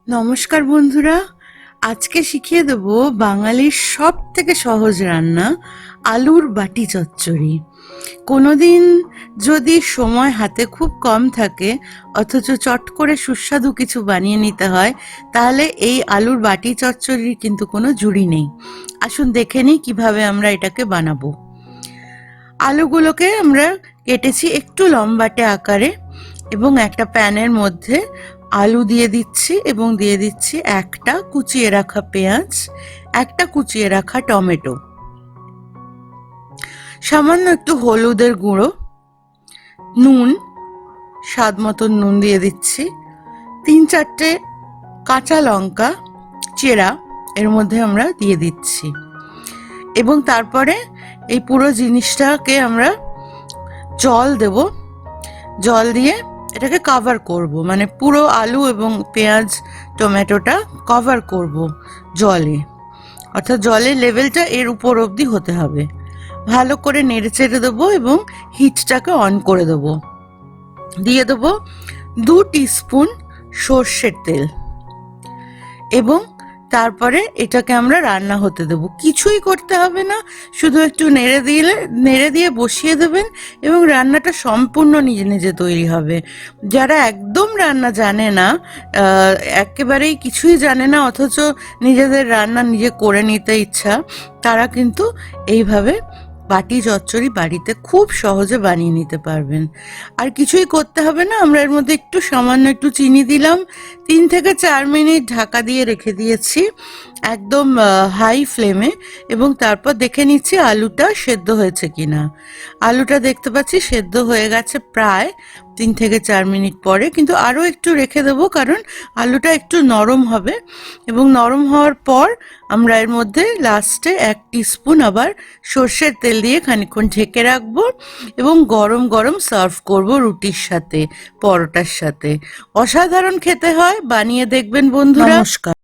নমস্কার বন্ধুরা, আজকে শিখিয়ে দেব বাঙালির সব থেকে সহজ রান্না আলুর বাটি চচ্চড়ি। কোনোদিন যদি সময় হাতে খুব কম থাকে অথচ চট করে সুস্বাদু কিছু বানিয়ে নিতে হয়, তাহলে এই আলুর বাটি চচ্চড়ির কিন্তু কোনো জুড়ি নেই। আসুন দেখে নিই কিভাবে আমরা এটাকে বানাবো। আলুগুলোকে আমরা কেটেছি একটু লম্বাটে আকারে এবং একটা প্যানের মধ্যে আলু দিয়ে দিচ্ছি এবং দিয়ে দিচ্ছি একটা কুচিয়ে রাখা পেঁয়াজ, একটা কুচিয়ে রাখা টমেটো, সামান্য একটু হলুদের গুঁড়ো, নুন, স্বাদ মতন নুন দিয়ে দিচ্ছি, 3-4টে কাঁচা লঙ্কা চেরা এর মধ্যে আমরা দিয়ে দিচ্ছি এবং তারপরে এই পুরো জিনিসটাকে আমরা জল দেব। জল দিয়ে এটাকে কভার করব, মানে পুরো আলু এবং পেঁয়াজ টমেটোটা কভার করব জলে, অর্থাৎ জলের লেভেলটা এর উপর অবধি হতে হবে। ভালো করে নেড়ে চেড়ে দেবো এবং হিটটাকে অন করে দেবো। দিয়ে দেবো 2 টিস্পুন সর্ষের তেল এবং তারপরে এটাকে আমরা রান্না হতে দেবো। কিছুই করতে হবে না, শুধু একটু নেড়ে দিয়ে বসিয়ে দেবেন এবং রান্নাটা সম্পূর্ণ নিজে নিজে তৈরি হবে। যারা একদম রান্না জানে না, একেবারেই কিছুই জানে না, অথচ নিজেদের রান্না নিজে করে নিতে ইচ্ছা, তারা কিন্তু এইভাবে বাটি চচ্চড়ি বাড়িতে খুব সহজে বানিয়ে নিতে পারবেন। আর কিছুই করতে হবে না, আমরা এর মধ্যে একটু সামান্য একটু চিনি দিলাম, 3 থেকে 4 মিনিট ঢাকা দিয়ে রেখে দিয়েছি একদম হাই ফ্লেমে এবং তারপর দেখে নিচ্ছি আলুটা সেদ্ধ হয়েছে কিনা। আলুটা দেখতে পাচ্ছি সেদ্ধ হয়ে গেছে প্রায় 3 থেকে 4 মিনিট পরে, কিন্তু আরও একটু রেখে দেবো কারণ আলুটা একটু নরম হবে এবং নরম হওয়ার পর আমরা এর মধ্যে লাস্টে 1 টিস্পুন আবার সর্ষের তেল দিয়ে খানিকক্ষণ ঢেকে রাখবো এবং গরম গরম সার্ভ করব রুটির সাথে, পরোটার সাথে। অসাধারণ খেতে হয়, বানিয়ে দেখবেন বন্ধুরা। নমস্কার।